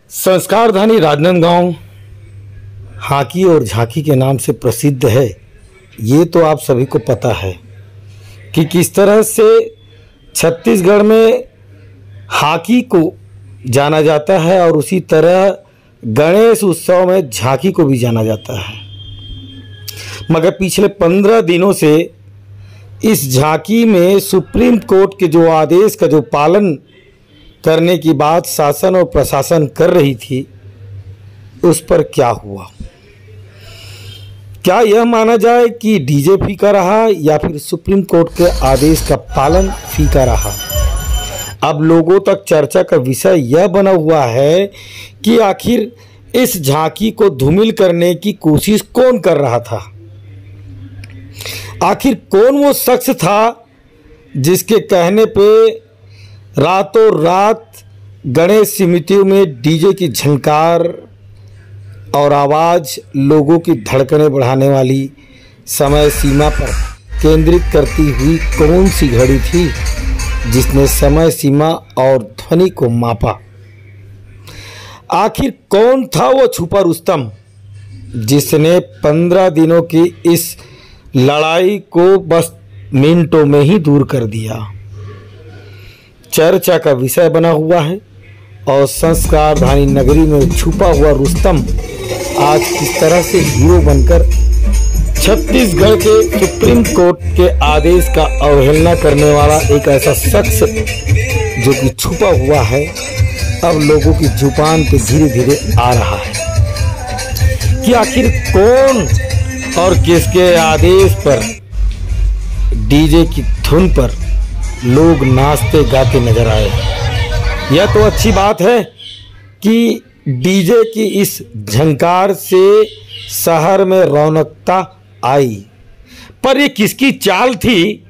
संस्कारधानी Rajnandgaon hockey और झांकी के नाम से प्रसिद्ध है। ये तो आप सभी को पता है कि किस तरह से छत्तीसगढ़ में हाकी को जाना जाता है और उसी तरह गणेश उत्सव में झांकी को भी जाना जाता है। मगर पिछले 15 दिनों से इस झांकी में सुप्रीम कोर्ट के जो आदेश का जो पालन करने की बात शासन और प्रशासन कर रही थी, उस पर क्या हुआ? क्या यह माना जाए कि डीजे फीका रहा या फिर सुप्रीम कोर्ट के आदेश का पालन फीका रहा? अब लोगों तक चर्चा का विषय यह बना हुआ है कि आखिर इस झांकी को धूमिल करने की कोशिश कौन कर रहा था? आखिर कौन वो शख्स था जिसके कहने पे रातों रात गणेश समितियों में डीजे की झनकार और आवाज़ लोगों की धड़कनें बढ़ाने वाली समय सीमा पर केंद्रित करती हुई कौन सी घड़ी थी जिसने समय सीमा और ध्वनि को मापा? आखिर कौन था वो छुपा रुस्तम जिसने 15 दिनों की इस लड़ाई को बस मिनटों में ही दूर कर दिया? चर्चा का विषय बना हुआ है और संस्कारधानी नगरी में छुपा हुआ रुस्तम आज किस तरह से हीरो बनकर छत्तीसगढ़ के सुप्रीम कोर्ट के आदेश का अवहेलना करने वाला एक ऐसा शख्स जो कि छुपा हुआ है, अब लोगों की जुबान पे धीरे धीरे आ रहा है कि आखिर कौन और किसके आदेश पर डीजे की धुन पर लोग नाचते गाते नजर आए। यह तो अच्छी बात है कि डीजे की इस झंकार से शहर में रौनकता आई, पर ये किसकी चाल थी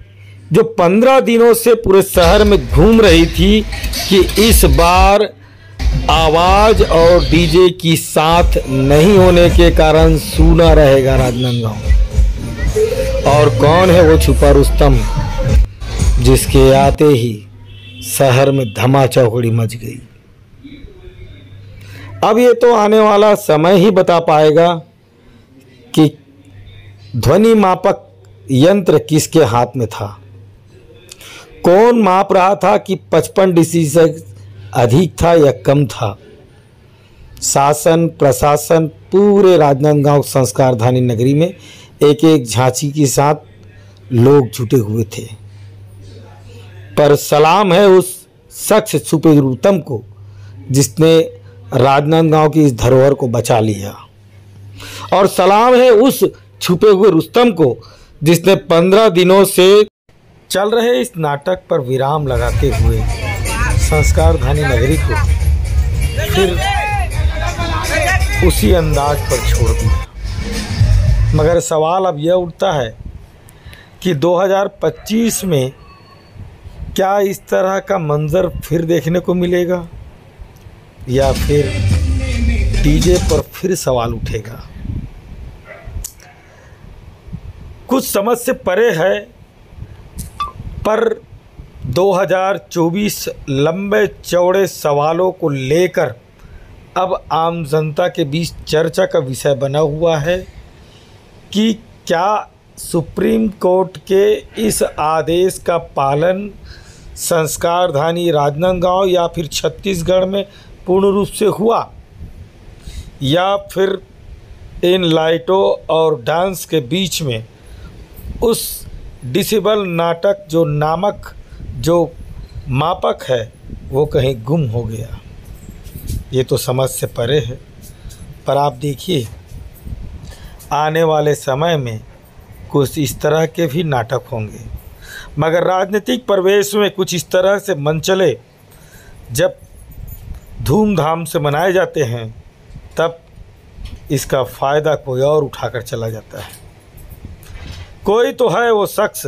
जो 15 दिनों से पूरे शहर में घूम रही थी कि इस बार आवाज़ और डीजे की साथ नहीं होने के कारण सूना रहेगा राजनांदगांव? और कौन है वो छुपा रुस्तम जिसके आते ही शहर में धमाचौकड़ी मच गई? अब ये तो आने वाला समय ही बता पाएगा कि ध्वनि मापक यंत्र किसके हाथ में था। कौन माप रहा था कि 55 डेसिबल से अधिक था या कम था? शासन प्रशासन पूरे राजनांदगांव संस्कारधानी नगरी में एक एक झांकी के साथ लोग जुटे हुए थे। पर सलाम है उस शख्स छुपे रुस्तम को जिसने राजनांदगांव की इस धरोहर को बचा लिया, और सलाम है उस छुपे हुए रुस्तम को जिसने 15 दिनों से चल रहे इस नाटक पर विराम लगाते हुए संस्कारधानी नगरी को फिर उसी अंदाज पर छोड़ दिया। मगर सवाल अब यह उठता है कि 2025 में क्या इस तरह का मंजर फिर देखने को मिलेगा या फिर डीजे पर फिर सवाल उठेगा? कुछ समझ से परे है, पर 2024 लंबे चौड़े सवालों को लेकर अब आम जनता के बीच चर्चा का विषय बना हुआ है कि क्या सुप्रीम कोर्ट के इस आदेश का पालन संस्कारधानी राजनांदगांव या फिर छत्तीसगढ़ में पूर्ण रूप से हुआ, या फिर इन लाइटों और डांस के बीच में उस डेसिबल नाटक जो नामक जो मापक है वो कहीं गुम हो गया? ये तो समझ से परे है, पर आप देखिए आने वाले समय में कुछ इस तरह के भी नाटक होंगे। मगर राजनीतिक परिवेश में कुछ इस तरह से मंचले जब धूमधाम से मनाए जाते हैं, तब इसका फ़ायदा कोई और उठाकर चला जाता है। कोई तो है वो शख्स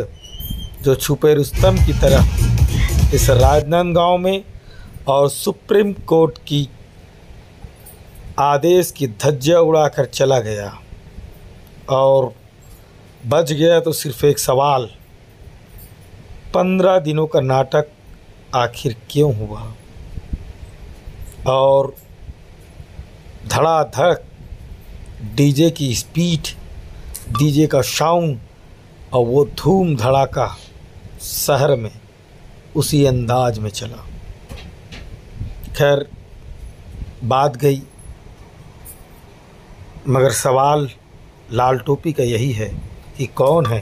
जो छुपे रुस्तम की तरह इस राजनांदगांव में और सुप्रीम कोर्ट की आदेश की धज्जियां उड़ाकर चला गया, और बच गया तो सिर्फ एक सवाल, 15 दिनों का नाटक आखिर क्यों हुआ? और धड़ाधड़ डीजे की स्पीड, डीजे का साउंड और वो धूम धड़ाका शहर में उसी अंदाज में चला। खैर बात गई, मगर सवाल लाल टोपी का यही है कि कौन है